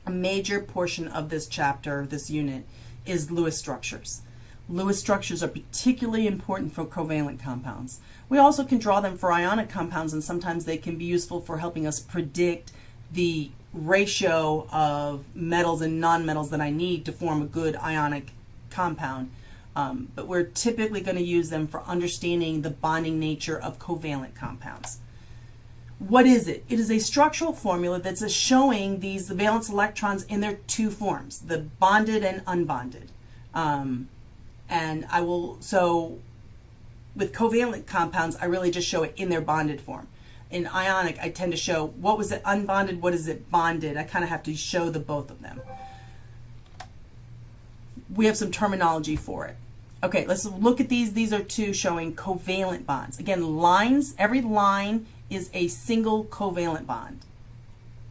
A major portion of this chapter, this unit, is Lewis structures. Lewis structures are particularly important for covalent compounds. We also can draw them for ionic compounds, and sometimes they can be useful for helping us predict the ratio of metals and nonmetals that I need to form a good ionic compound. But we're typically going to use them for understanding the bonding nature of covalent compounds. What is it? It is a structural formula that's showing these valence electrons in their two forms, the bonded and unbonded. So with covalent compounds, I really just show it in their bonded form. In ionic, I tend to show what was it unbonded, what is it bonded. I kind of have to show the both of them. We have some terminology for it. Okay, let's look at these. These are two showing covalent bonds. Again, lines, every line is a single covalent bond.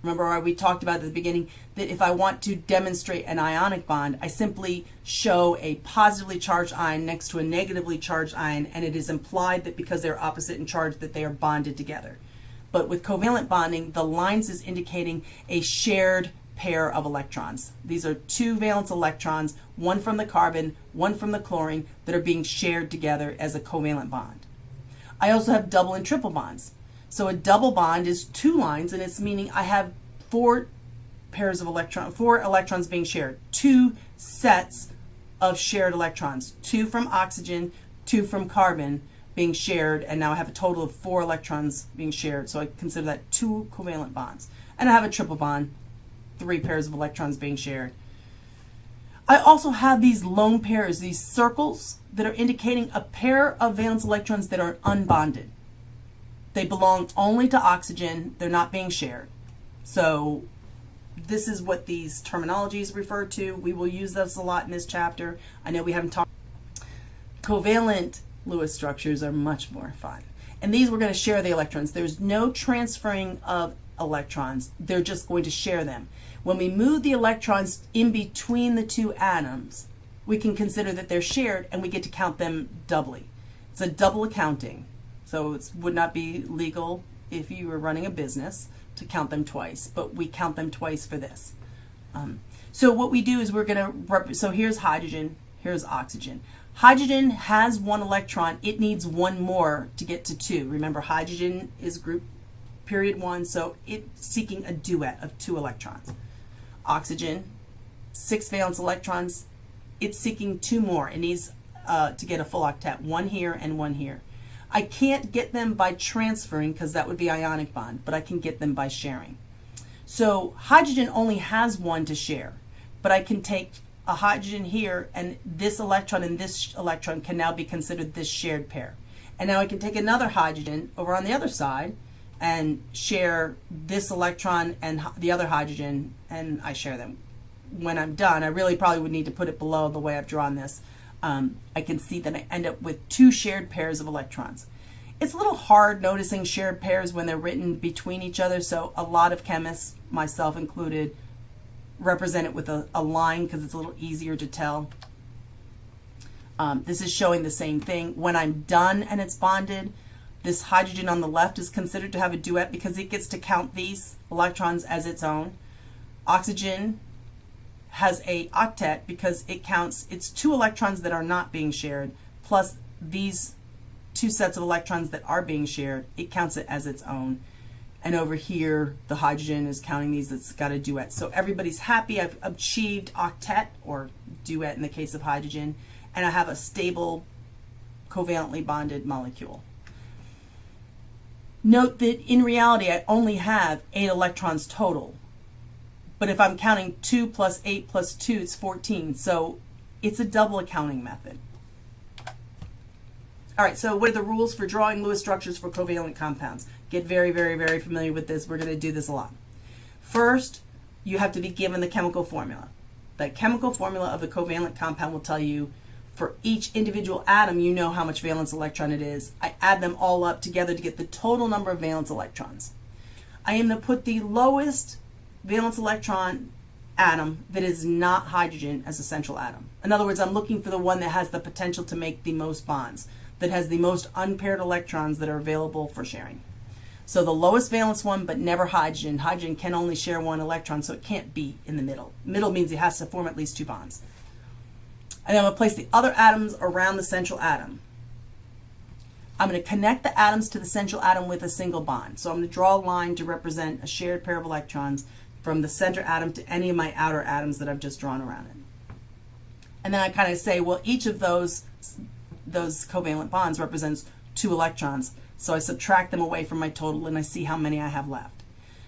Remember, we talked about at the beginning that if I want to demonstrate an ionic bond, I simply show a positively charged ion next to a negatively charged ion, and it is implied that because they're opposite in charge that they are bonded together. But with covalent bonding, the lines is indicating a shared pair of electrons. These are two valence electrons, one from the carbon, one from the chlorine, that are being shared together as a covalent bond. I also have double and triple bonds. So a double bond is two lines, and it's meaning I have four electrons being shared, two sets of shared electrons, two from oxygen, two from carbon being shared, and now I have a total of 4 electrons being shared. So I consider that two covalent bonds. And I have a triple bond, 3 pairs of electrons being shared. I also have these lone pairs, these circles that are indicating a pair of valence electrons that are unbonded. They belong only to oxygen. They're not being shared. So this is what these terminologies refer to. We will use this a lot in this chapter. I know we haven't talked. Covalent Lewis structures are much more fun. And these we're going to share the electrons. There's no transferring of electrons. They're just going to share them. When we move the electrons in between the two atoms, we can consider that they're shared, and we get to count them doubly. It's a double accounting. So it would not be legal if you were running a business to count them twice, but we count them twice for this. So what we do is we're going to, so here's hydrogen, here's oxygen. Hydrogen has 1 electron. It needs 1 more to get to 2. Remember, hydrogen is group period 1, so it's seeking a duet of 2 electrons. Oxygen, 6 valence electrons. It's seeking 2 more. It needs to get a full octet, 1 here and 1 here. I can't get them by transferring because that would be ionic bond, but I can get them by sharing. So hydrogen only has 1 to share, but I can take a hydrogen here, and this electron and this electron can now be considered this shared pair. And now I can take another hydrogen over on the other side and share this electron and the other hydrogen, and I share them. When I'm done, I really probably would need to put it below the way I've drawn this. I can see that I end up with 2 shared pairs of electrons. It's a little hard noticing shared pairs when they're written between each other, so a lot of chemists, myself included, represent it with a line because it's a little easier to tell. This is showing the same thing. When I'm done and it's bonded, this hydrogen on the left is considered to have a duet because it gets to count these electrons as its own. Oxygen has a octet because it counts its 2 electrons that are not being shared plus these 2 sets of electrons that are being shared. It counts it as its own. And over here, the hydrogen is counting these. It's got a duet. So everybody's happy. I've achieved octet, or duet in the case of hydrogen, and I have a stable covalently bonded molecule. Note that in reality, I only have 8 electrons total. But if I'm counting 2 plus 8 plus 2, it's 14. So it's a double accounting method. All right, so what are the rules for drawing Lewis structures for covalent compounds? Get very, very, very familiar with this. We're going to do this a lot. First, you have to be given the chemical formula. The chemical formula of the covalent compound will tell you for each individual atom, you know how much valence electron it is. I add them all up together to get the total number of valence electrons. I am to put the lowest valence electron atom that is not hydrogen as a central atom. In other words, I'm looking for the one that has the potential to make the most bonds, that has the most unpaired electrons that are available for sharing. So the lowest valence one, but never hydrogen. Hydrogen can only share one electron, so it can't be in the middle. Middle means it has to form at least 2 bonds. And then I'm going to place the other atoms around the central atom. I'm going to connect the atoms to the central atom with a single bond. So I'm going to draw a line to represent a shared pair of electrons from the center atom to any of my outer atoms that I've just drawn around it. And then I kind of say, well, each of those covalent bonds represents 2 electrons. So I subtract them away from my total and I see how many I have left.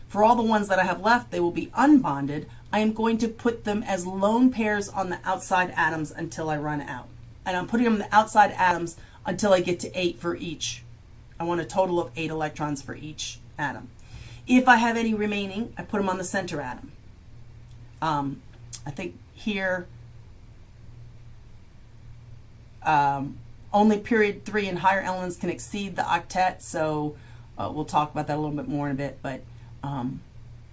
For all the ones that I have left, they will be unbonded. I am going to put them as lone pairs on the outside atoms until I run out. And I'm putting them in the outside atoms until I get to 8 for each. I want a total of 8 electrons for each atom. If I have any remaining, I put them on the center atom. I think here only period 3 and higher elements can exceed the octet, so we'll talk about that a little bit more in a bit. But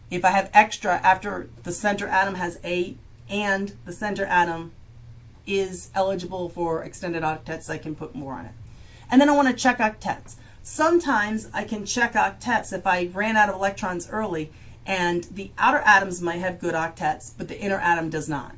if I have extra after the center atom has 8 and the center atom is eligible for extended octets, I can put more on it. And then I want to check octets. Sometimes I can check octets if I ran out of electrons early and the outer atoms might have good octets, but the inner atom does not.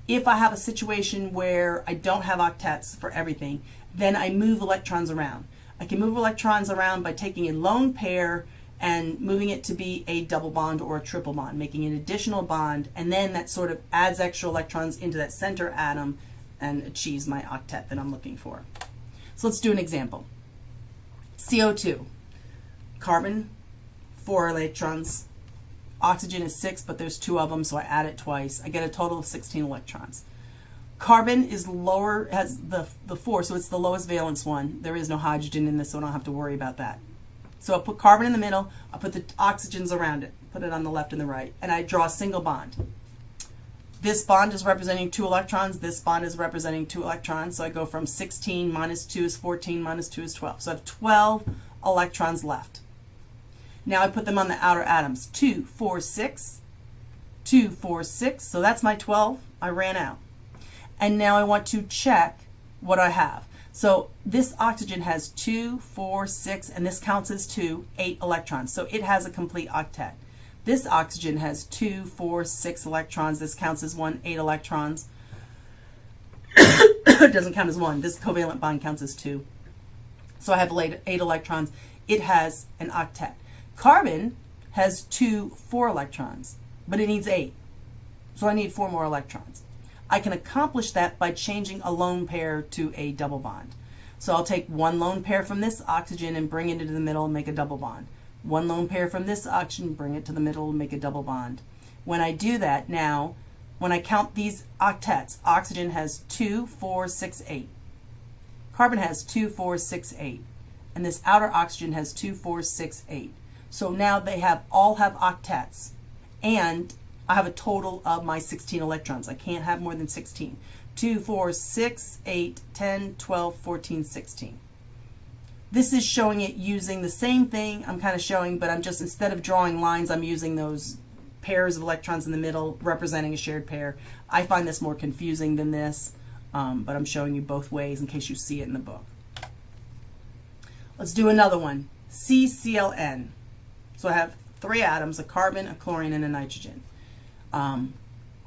If I have a situation where I don't have octets for everything, then I move electrons around. I can move electrons around by taking a lone pair and moving it to be a double bond or a triple bond, making an additional bond, and then that sort of adds extra electrons into that center atom and achieves my octet that I'm looking for. So let's do an example. CO2, carbon, 4 electrons, oxygen is 6, but there's 2 of them, so I add it twice. I get a total of 16 electrons. Carbon is lower, has the 4, so it's the lowest valence one. There is no hydrogen in this, so I don't have to worry about that. So I put carbon in the middle, I put the oxygens around it, put it on the left and the right, and I draw a single bond. This bond is representing 2 electrons, this bond is representing 2 electrons, so I go from 16 minus 2 is 14, minus 2 is 12. So I have 12 electrons left. Now I put them on the outer atoms. 2, 4, 6, 2, 4, 6, so that's my 12. I ran out. And now I want to check what I have. So this oxygen has 2, 4, 6, and this counts as 2, 8 electrons. So it has a complete octet. This oxygen has 2, 4, 6 electrons. This counts as 1, 8 electrons. It doesn't count as 1. This covalent bond counts as 2. So I have 8 electrons. It has an octet. Carbon has 2, 4 electrons, but it needs 8. So I need 4 more electrons. I can accomplish that by changing a lone pair to a double bond. So I'll take 1 lone pair from this oxygen and bring it into the middle and make a double bond. 1 lone pair from this oxygen, bring it to the middle and make a double bond. When I do that now, when I count these octets, oxygen has 2, 4, 6, 8. Carbon has 2, 4, 6, 8. And this outer oxygen has 2, 4, 6, 8. So now they all have octets. And I have a total of my 16 electrons. I can't have more than 16. 2, 4, 6, 8, 10, 12, 14, 16. This is showing it using the same thing I'm kind of showing, but I'm just, instead of drawing lines, I'm using those pairs of electrons in the middle representing a shared pair. I find this more confusing than this, but I'm showing you both ways in case you see it in the book. Let's do another one. CClN. So I have 3 atoms, a carbon, a chlorine, and a nitrogen.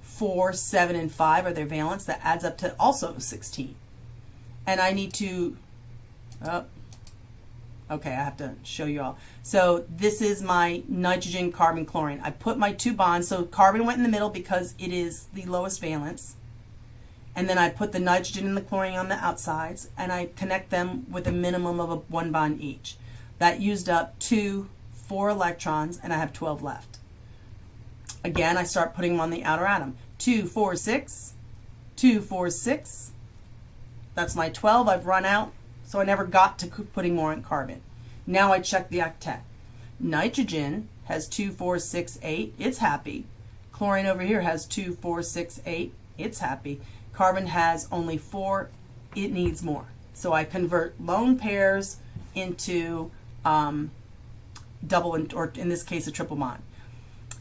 4, 7, and 5 are their valence. That adds up to also 16. And I need to, okay, I have to show you all. So this is my nitrogen, carbon, chlorine. I put my 2 bonds, so carbon went in the middle because it is the lowest valence. And then I put the nitrogen and the chlorine on the outsides, and I connect them with a minimum of 1 bond each. That used up 2, 4 electrons, and I have 12 left. Again, I start putting them on the outer atom. 2, 4, 6, 2, 4, 6. That's my 12. I've run out, so I never got to putting more in carbon. Now I check the octet. Nitrogen has 2, 4, 6, 8. It's happy. Chlorine over here has 2, 4, 6, 8. It's happy. Carbon has only 4. It needs more. So I convert lone pairs into double, or in this case, a triple bond.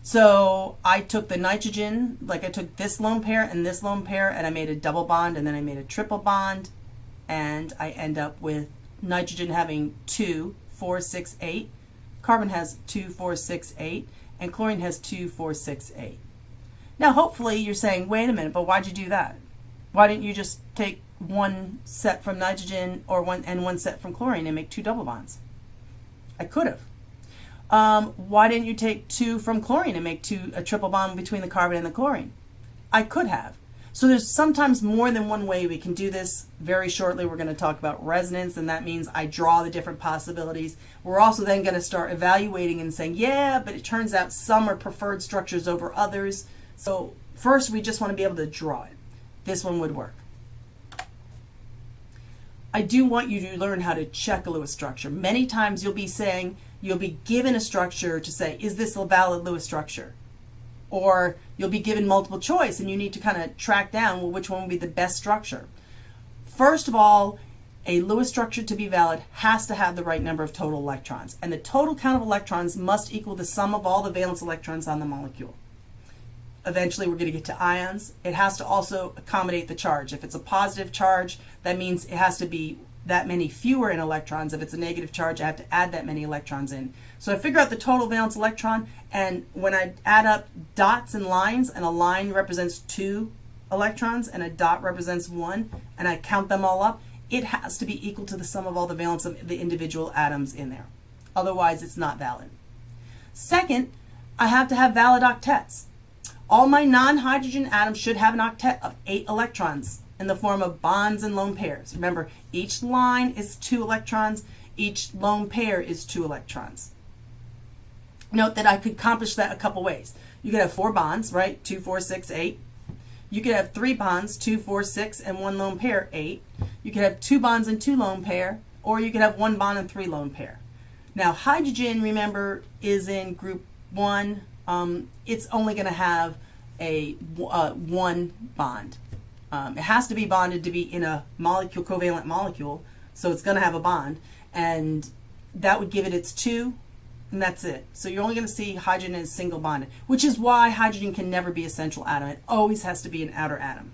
So I took the nitrogen, like I took this lone pair and this lone pair, and I made a double bond, and then I made a triple bond, and I end up with nitrogen having 2, 4, 6, 8, carbon has 2, 4, 6, 8, and chlorine has 2, 4, 6, 8. Now hopefully you're saying, wait a minute, but why'd you do that? Why didn't you just take one set from nitrogen or one set from chlorine and make 2 double bonds? I could have. Why didn't you take 2 from chlorine and make a triple bond between the carbon and the chlorine? I could have. So there's sometimes more than one way we can do this. Very shortly we're going to talk about resonance, and that means I draw the different possibilities. We're also then going to start evaluating and saying, yeah, but it turns out some are preferred structures over others. So first we just want to be able to draw it. This one would work. I do want you to learn how to check a Lewis structure. Many times you'll be given a structure to say, is this a valid Lewis structure? Or you'll be given multiple choice and you need to kind of track down, well, which one would be the best structure. First of all, a Lewis structure to be valid has to have the right number of total electrons. And the total count of electrons must equal the sum of all the valence electrons on the molecule. Eventually we're going to get to ions. It has to also accommodate the charge. If it's a positive charge, that means it has to be that many fewer in electrons. If it's a negative charge, I have to add that many electrons in. So I figure out the total valence electron, and when I add up dots and lines, and a line represents 2 electrons and a dot represents 1, and I count them all up, it has to be equal to the sum of all the valence of the individual atoms in there. Otherwise it's not valid. Second, I have to have valid octets. All my non-hydrogen atoms should have an octet of 8 electrons in the form of bonds and lone pairs. Remember, each line is 2 electrons, each lone pair is 2 electrons. Note that I could accomplish that a couple ways. You could have 4 bonds, right? 2, 4, 6, 8. You could have 3 bonds, 2, 4, 6, and 1 lone pair, 8. You could have 2 bonds and 2 lone pair, or you could have 1 bond and 3 lone pair. Now, hydrogen, remember, is in group 1. It's only going to have a 1 bond. It has to be bonded to be in a molecule, covalent molecule, so it's going to have a bond, and that would give it its 2, and that's it. So you're only going to see hydrogen as single bonded, which is why hydrogen can never be a central atom. It always has to be an outer atom.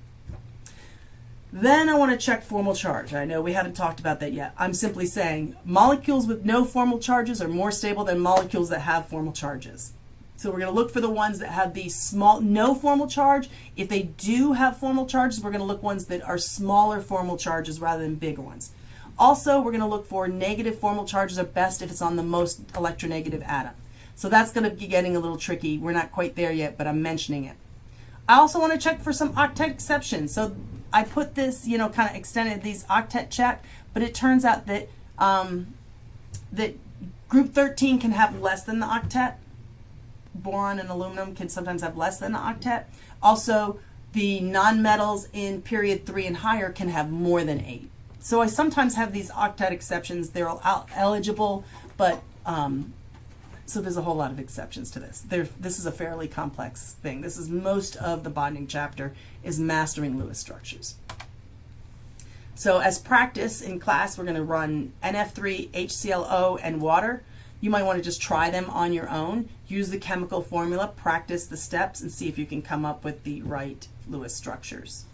Then I want to check formal charge. I know we haven't talked about that yet. I'm simply saying molecules with no formal charges are more stable than molecules that have formal charges. So we're going to look for the ones that have the small, no formal charge. If they do have formal charges, we're going to look ones that are smaller formal charges rather than bigger ones. Also, we're going to look for negative formal charges are best if it's on the most electronegative atom. So that's going to be getting a little tricky. We're not quite there yet, but I'm mentioning it. I also want to check for some octet exceptions. So I put this, kind of extended these octet check, but it turns out that that group 13 can have less than the octet. Boron and aluminum can sometimes have less than the octet. Also, the nonmetals in period 3 and higher can have more than 8. So I sometimes have these octet exceptions. They're eligible, but so there's a whole lot of exceptions to this. This is a fairly complex thing. This is most of the bonding chapter is mastering Lewis structures. So as practice in class, we're going to run NF3, HClO, and water. You might want to just try them on your own. Use the chemical formula, practice the steps, and see if you can come up with the right Lewis structures.